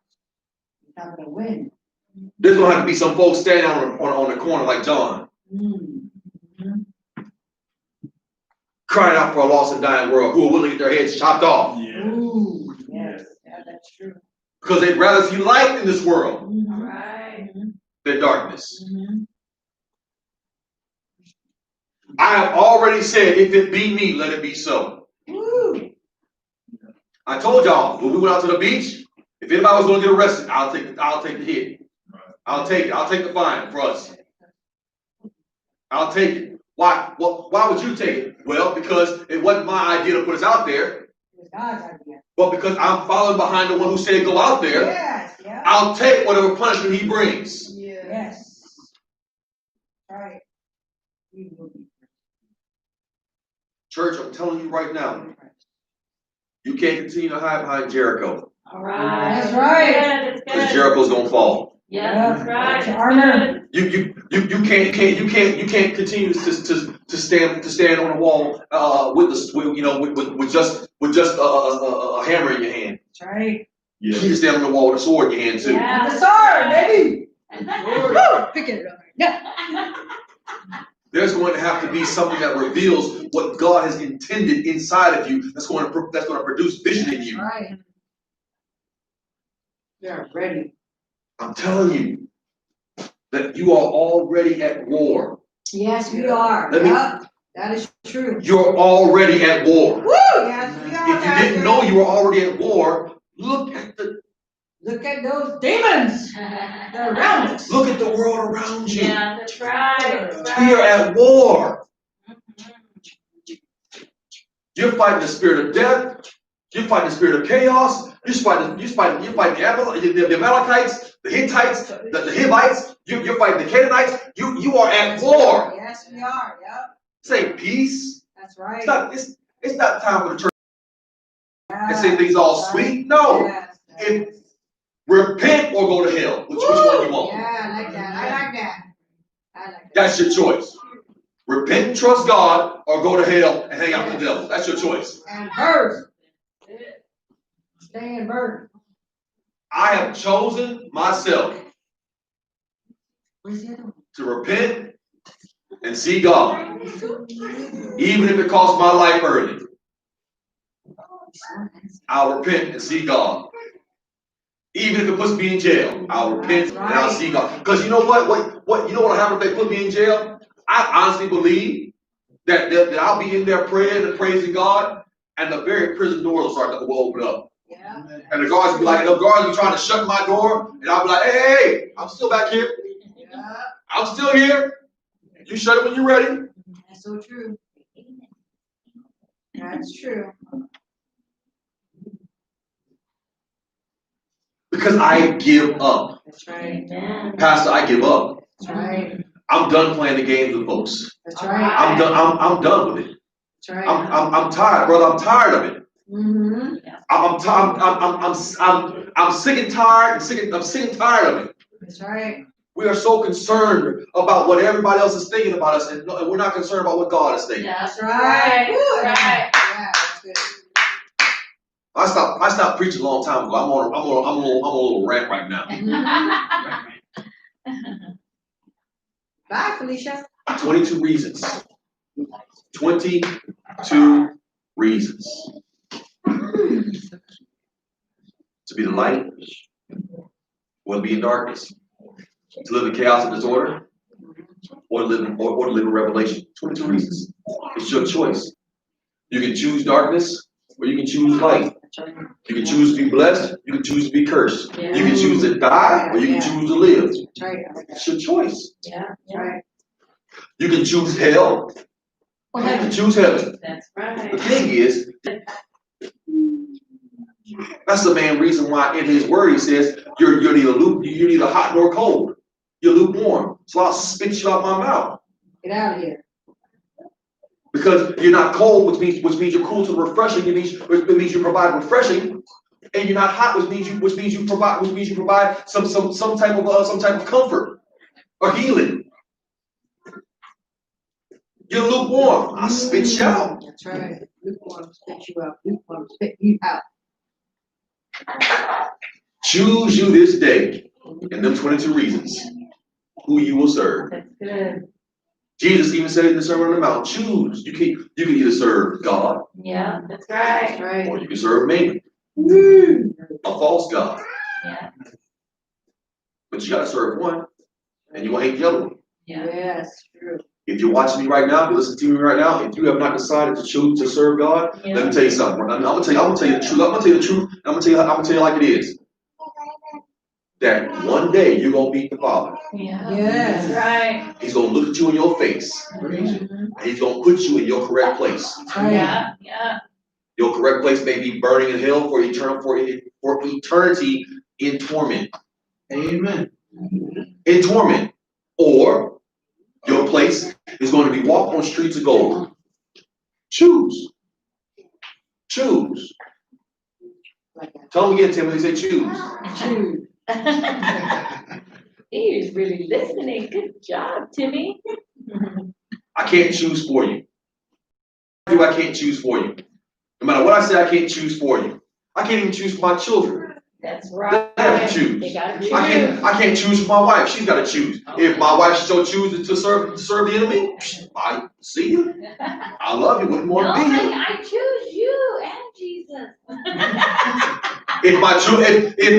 You're not gonna win. there's going to have to be some folks standing on the corner like John, crying out for a lost and dying world who are willing to get their heads chopped off Yeah. Ooh, yes, yeah, that's true. because they'd rather see light in this world All right. than darkness. I have already said, if it be me, let it be so. Woo. I told y'all when we went out to the beach, if anybody was going to get arrested, I'll take the hit. I'll take it. I'll take the fine for us. I'll take it. Why? Well, why would you take it? Well, because it wasn't my idea to put us out there, It was God's idea. but because I'm following behind the one who said go out there, Yes, yeah. I'll take whatever punishment he brings. Yes. Right. We will be Church, I'm telling you right now, you can't continue to hide behind Jericho All right. That's right. Yeah, that's because good. Jericho's gonna fall. Yeah, that's right. That's armor. You can't continue to stand on a wall with just a hammer in your hand. That's right. You Yeah. need to stand on the wall with a sword in your hand too. Yeah. The sword, baby. Yeah. Woo, pick it up. Yeah. There's going to have to be something that reveals what God has intended inside of you. That's going to produce vision in you. Right. They're ready. I'm telling you that you are already at war. Yes, we are. Let me- Yep, that is true. You're already at war. Woo! Yes, we are. If you didn't know you were already at war, look at the those demons. They're around us. look at the world around you. Yeah, that's right. That's We are right. at war. Mhm. You're fighting the spirit of death. You're fighting the spirit of chaos. You're fighting the Amalekites, the Hittites, the Hivites. You're fighting the Canaanites. You are at war. Yes, we are. Yep. This ain't peace. That's right. It's not time for the church Yeah. to say things all sweet. No. Yes. If- Repent or go to hell. Which one you want? Yeah, I like that. I like that. I like that. That's your choice. Repent and trust God or go to hell and hang out with the devil. That's your choice. And birds. Stay in bird. I have chosen myself Where's the other one? to repent and see God, even if it costs my life early. I'll repent and see God. Even if it puts me in jail, I'll repent and I'll see God. Because you know what? You know what'll happen if they put me in jail? I honestly believe that I'll be in there praying and praising God, and the very prison doors will open up. Yeah. And the guards will be like, the guards will be trying to shut my door, and I'll be like, hey, I'm still back here. Yeah. I'm still here. You shut it when you're ready. That's so true. That's true. Because I give up. That's right. Amen. Pastor, I give up. That's right. I'm done playing the games with folks. That's All right. right. I'm done. I'm done with it. That's right. I'm tired, brother. I'm tired of it. Mm-hmm. I'm sick and tired. I'm sick and tired of it. That's right. We are so concerned about what everybody else is thinking about us, and we're not concerned about what God is thinking. That's That's right. right. Woo. Right. Yeah, that's good. I stopped preaching a long time ago. I'm on a little rant right now. Bye, Felicia. 22 reasons. 22 reasons. To be the light, or to be in darkness. To live in chaos and disorder, or to live in revelation. 22 reasons. It's your choice. You can choose darkness, or you can choose light. You can choose to be blessed, you can choose to be cursed. You can choose to die, or you can choose to live. That's right. I like that. It's your choice. Yeah. That's right. You can choose hell. You can choose heaven. That's The right. thing is, that's the main reason why in his word he says, you're neither hot nor cold. You're lukewarm. So I'll spit you out my mouth. Get out of here. Because you're not cold, which means you're cool to the refreshing, which means you provide refreshing, and you're not hot, which means you provide some type of comfort or healing. You're lukewarm. I spit you out. That's right. Lukewarm spit you out. Lukewarm spit you out. Choose you this day, in them 22 reasons, who you will serve. That's good. Jesus even said it in the Sermon on the Mount. Choose. You can either serve God Yeah, that's That's right. right. or you can serve me, a false God. Yeah, But you got to serve one, and you will hate the other one. yeah. Yes, true. If you're watching me right now, if you're listening to me right now, if you have not decided to choose to serve God, let me tell you something. I'm gonna tell you the truth. I'm gonna tell you the truth. I'm gonna tell you like it is. That one day you're gonna meet the Father. Yeah. Yes. That's right. He's gonna look at you in your face, Mhm. and he's gonna put you in your correct place. That's right. Yeah, yeah. Your correct place may be burning in hell for eternity in torment. Amen. In torment. Or your place is going to be walked on streets of gold. Choose. Choose. Like that. Tell them again, Timothy, say choose. Choose. He is really listening. Good job, Timmy. I can't choose for you. I can't choose for you. No matter what I say, I can't choose for you. I can't even choose for my children. That's right. They have to choose. They gotta choose. I can't choose for my wife. She's got to choose. If my wife so chooses to serve the enemy, I see you. I love you. Wouldn't No, want to be here. I choose you and Jesus. If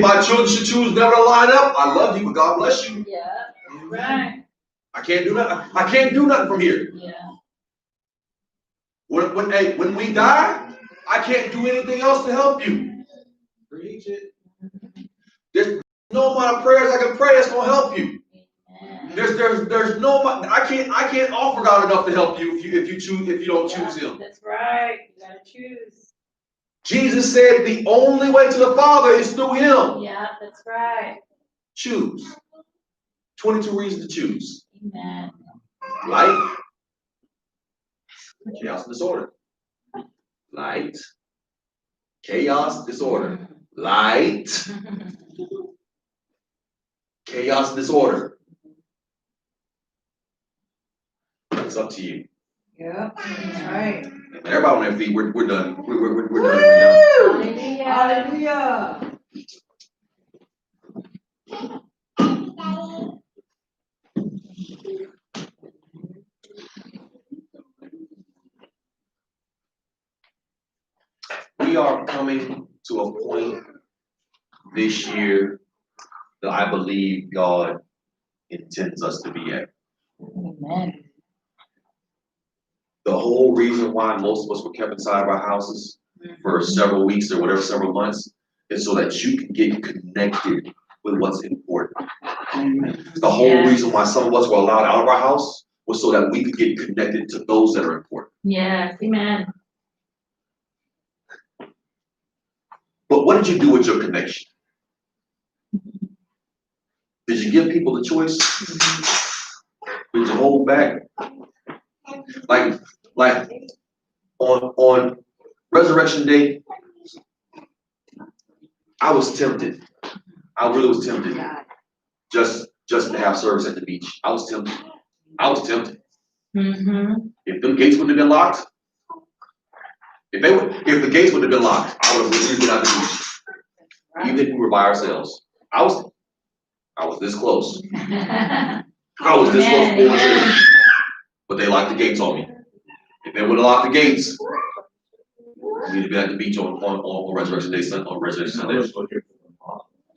my children should choose never to line up, I love you, but God bless you. Yeah, that's right. I can't do nothing. I can't do nothing from here. Yeah. When we die, I can't do anything else to help you. Preach it. There's no amount of prayers I can pray that's gonna help you. Amen. There's no I can't offer God enough to help you if you don't choose Him. That's right. You gotta choose. Jesus said the only way to the Father is through Him. Yeah, that's right. Choose. 22 reasons to choose. Amen. Light, chaos, and disorder. Light, chaos, disorder. Light, chaos, disorder. It's up to you. Yep. That's right. And everybody on their feet. We're done. We're done right now. Hallelujah. Hallelujah. We are coming to a point this year that I believe God intends us to be at. Amen. The whole reason why most of us were kept inside of our houses for several weeks or whatever, several months, is so that you can get connected with what's important. The whole reason why some of us were allowed out of our house was so that we could get connected to those that are important. Yes, amen. But what did you do with your connection? Did you give people the choice? Did you hold back? Like on Resurrection Day, I was tempted. I really was tempted just to have service at the beach. I was tempted. Mm-hmm. If them gates wouldn't have been locked, if the gates would have been locked, I would have been out the beach. Even if we were by ourselves. I was this close. I was this close to going to church. But they locked the gates on me. If they would have locked the gates, we'd have been at the beach on Resurrection Day, on Resurrection Sunday.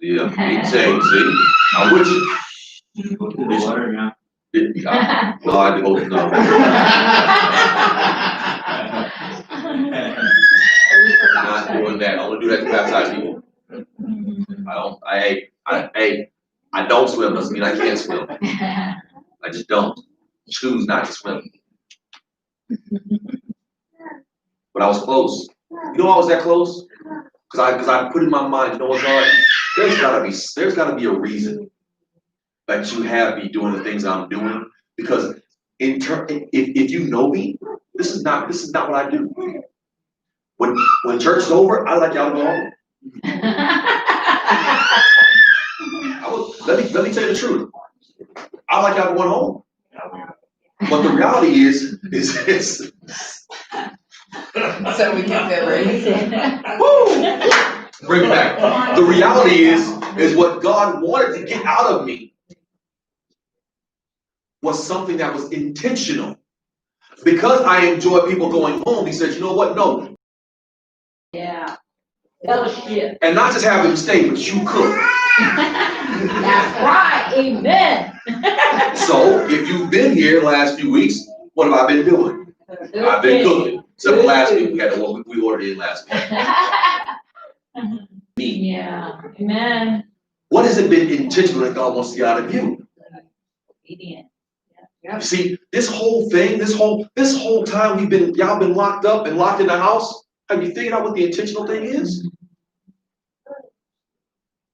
Yeah, me too. See, I'm with you. Go to the water now. No, I had to go. No. I'm not doing that. I want to do that to baptize people. I don't swim. Doesn't mean I can't swim. I just don't. choose not to swim. But I was close. You know why I was that close? Because I put in my mind, you know what, God? There's gotta be a reason that you have me doing the things I'm doing. Because if you know me, this is not what I do. When church is over, I like y'all to go home. Let me tell you the truth. I like y'all going home. But the reality is So we can feel ready. woo! Bring it back. The reality is what God wanted to get out of me was something that was intentional. Because I enjoy people going home, he said, you know what? No. Yeah. Fellowship. And not just have them stay, but you cook. That's right. Amen. So if you've been here the last few weeks, what have I been doing? I've been cooking. Except for last week, we ordered in last week. Me. Yeah. Amen. What has it been intentional that God wants to get out of you? Obedient. You see, this whole thing, this whole time y'all been locked up and locked in the house. Have you figured out what the intentional thing is?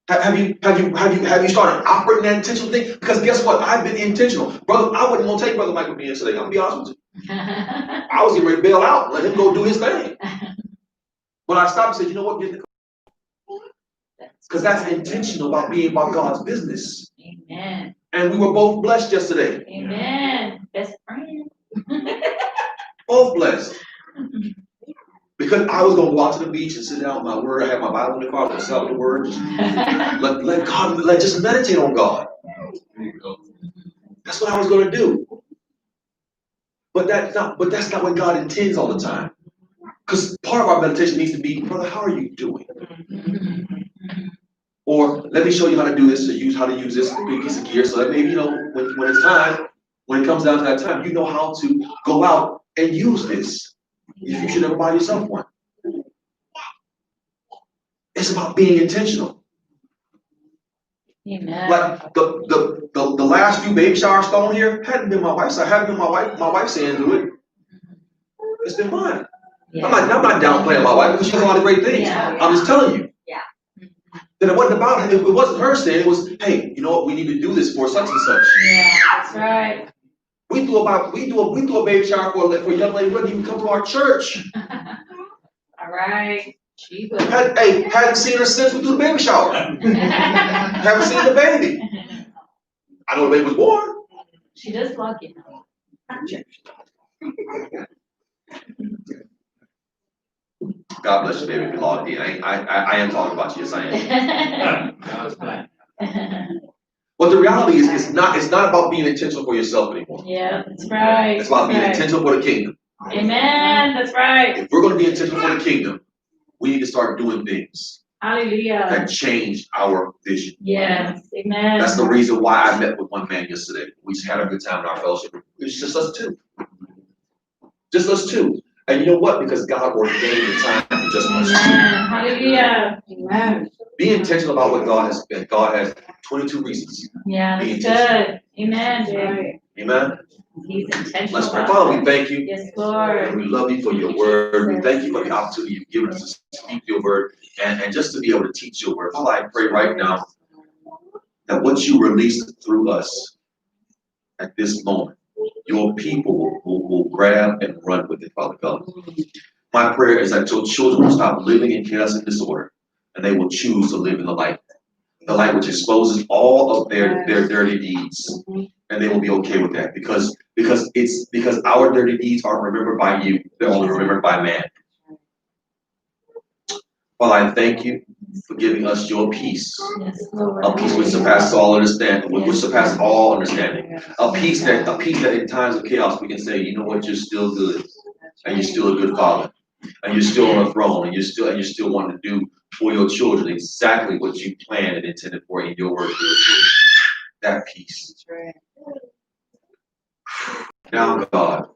Have you started operating that intentional thing? Because guess what? I've been intentional. Brother, I wasn't gonna take Brother Mike with me today. I'm gonna be honest with you. I was getting ready to bail out, let him go do his thing. But I stopped and said, you know what? Because that's intentional about being about God's business. Amen. And we were both blessed yesterday. Amen. Best friend. Both blessed. Because I was going to go out to the beach and sit down with my word. I had my Bible in the car, let's out with the word. Just let God, just meditate on God. That's what I was going to do. But that's not what God intends all the time. Because part of our meditation needs to be, brother, how are you doing? Or let me show you how to do this, how to use this big piece of gear so that maybe, when it's time, when it comes down to that time, you know how to go out and use this. If you should ever buy yourself one. It's about being intentional. Amen. Like the last few baby showers thrown here hadn't been my wife's. I hadn't been my wife's saying do it. It's been mine. Yeah. I'm not downplaying my wife because she does a lot of great things. Yeah. I'm just telling you. Yeah. That it wasn't about her. It wasn't her saying. It was, hey, you know what? We need to do this for such and such. Yeah, that's right. We do a baby shower for a young lady who doesn't even come to our church. All right. Jesus. Hadn't seen her since we do the baby shower. Haven't seen the baby. I know the baby was born. She does love you. God bless you, baby. If you logged in. I am talking about you. Yes, I am. But the reality is, it's not about being intentional for yourself anymore. Yeah, that's right. It's about being intentional for the kingdom. Amen. That's right. If we're going to be intentional for the kingdom, we need to start doing things Hallelujah. that change our vision. Yes. Amen. That's the reason why I met with one man yesterday. We just had a good time in our fellowship. It was just us two. Just us two. And you know what? Because God ordained the time for just us two. Hallelujah. Amen. Be intentional about what God has been. God has 22 reasons. Yeah, that's good. Amen, Jay. Amen. He's intentional. Let's pray. Father, we thank you. Yes, Lord. We love you for your word. We thank you for the opportunity you've given us to speak your word and just to be able to teach your word. Father, I pray right now that what you release through us at this moment, your people will grab and run with it, Father God. My prayer is that your children will stop living in chaos and disorder, and they will choose to live in the light which exposes all of their dirty deeds, and they will be okay with that because our dirty deeds aren't remembered by you; they're only remembered by man. Father, I thank you for giving us your peace, a peace which surpasses all understanding, which surpasses all understanding, a peace that in times of chaos we can say, you know what, you're still good, and you're still a good father, and you're still on the throne, and you're still wanting to do for your children exactly what you planned and intended for in your word. That peace. Now, God,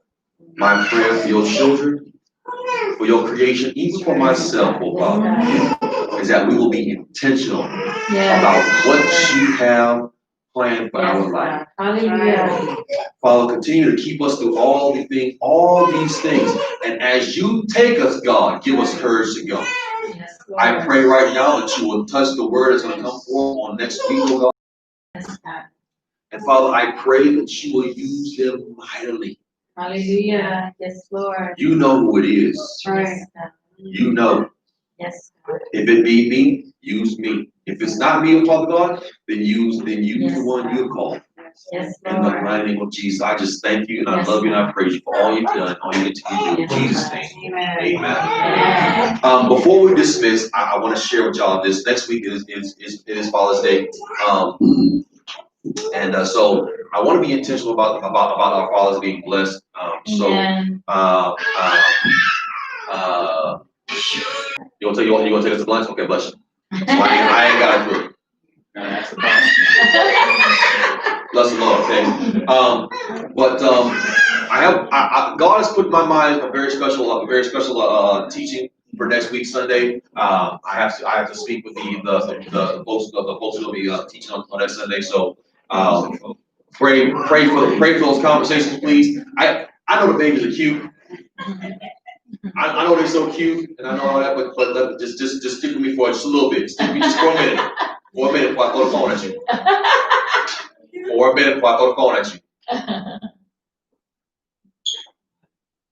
my prayer for your children, for your creation, even for myself, oh God, is that we will be intentional about what you have plan for our life. Hallelujah. Father, continue to keep us through all these things. And as you take us, God, give us courage to go. Yes, I Lord. pray right now that you will touch the word that's going to come forth on next week, oh God. Yes, God. And Father, I pray that you will use them mightily. Hallelujah. Yes, Lord. You know who it is. Yes, God. You know. Yes, God. If it be me, use me. If it's not me, Father God, then use Yes, the one God. you called. Yes, In the Lord. mighty name of Jesus, I just thank you and I Yes, love you and I God. praise you for all you've done, all you continue to do. In Yes, Jesus' God. name, Amen. amen. Amen. Before we dismiss, I want to share with y'all this. Next week is Father's Day, and so I want to be intentional about our fathers being blessed. Amen. You want to take us to lunch? Okay, bless you. So I ain't got to do it. That's the problem. Bless the Lord, okay. But God has put in my mind a very special teaching for next week Sunday. I have to speak with the folks who will be teaching on that Sunday. So pray for those conversations, please. I know the babies are cute. I know they're so cute, and I know all that, but just stick with me for just a little bit. Stick with me just for a minute. For a minute before I throw the phone at you. For a minute before I throw the phone at you.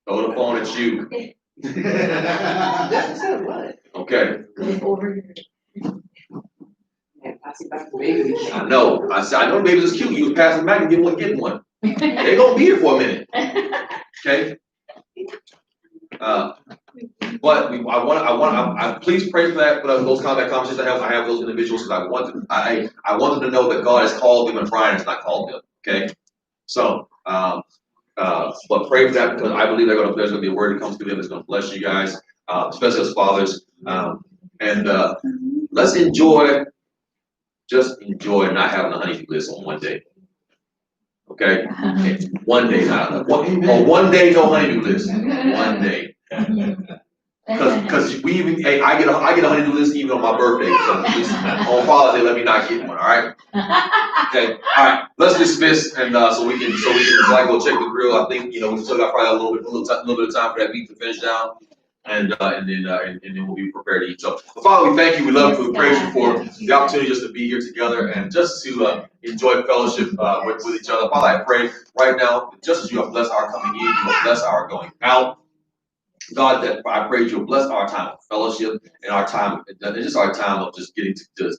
Throw the phone at you. That's what what? Okay. Over here. I know. I know babies is cute. You was passing back and get one. They gonna be here for a minute. Okay. But please pray for that. For those combat conversations I have those individuals, because I want them to know that God has called them and Brian has not called them. Okay. So, but pray for that, because I believe there's going to be a word that comes through them that's going to bless you guys, especially as fathers. And let's just enjoy not having a honeydew list on one day. Okay? One day, one day no honeydew list. One day. Because I get a honeydew list even on my birthday. So on Father's Day, let me not get one. All right. Okay. All right. Let's dismiss, and so we can go check the grill. I think we still got probably a little bit of time for that meat to finish down, and then we'll be prepared to eat. So, Father, we thank you. We love you. We praise you for the opportunity just to be here together and just to enjoy fellowship with each other. Father, I pray right now, just as you have blessed our coming in, you have blessed our going out. God, that I pray you'll bless our time of fellowship and our time, and just our time of just getting to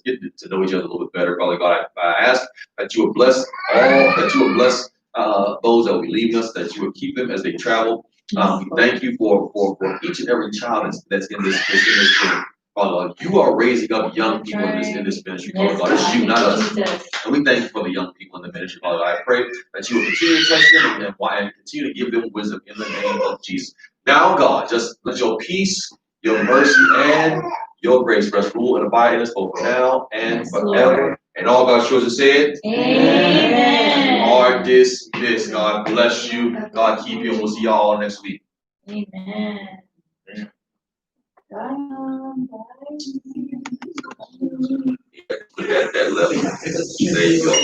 know each other a little bit better. Father God, I ask that you would bless those that will be leaving us, that you would keep them as they travel. We thank you for each and every child that's in this room. Father God, you are raising up young people in this ministry, Father God. It's you, not us. And we thank you for the young people in the ministry, Father God. I pray that you will continue to touch them and continue to give them wisdom in the name of Jesus. Now, God, just let your peace, your mercy, and your grace rest, rule, and abide in us both now and forever. Lord. And all God's children said, Amen. Are dismissed. God bless you. God keep you. And we'll see y'all next week. Amen. Put that level. There you go.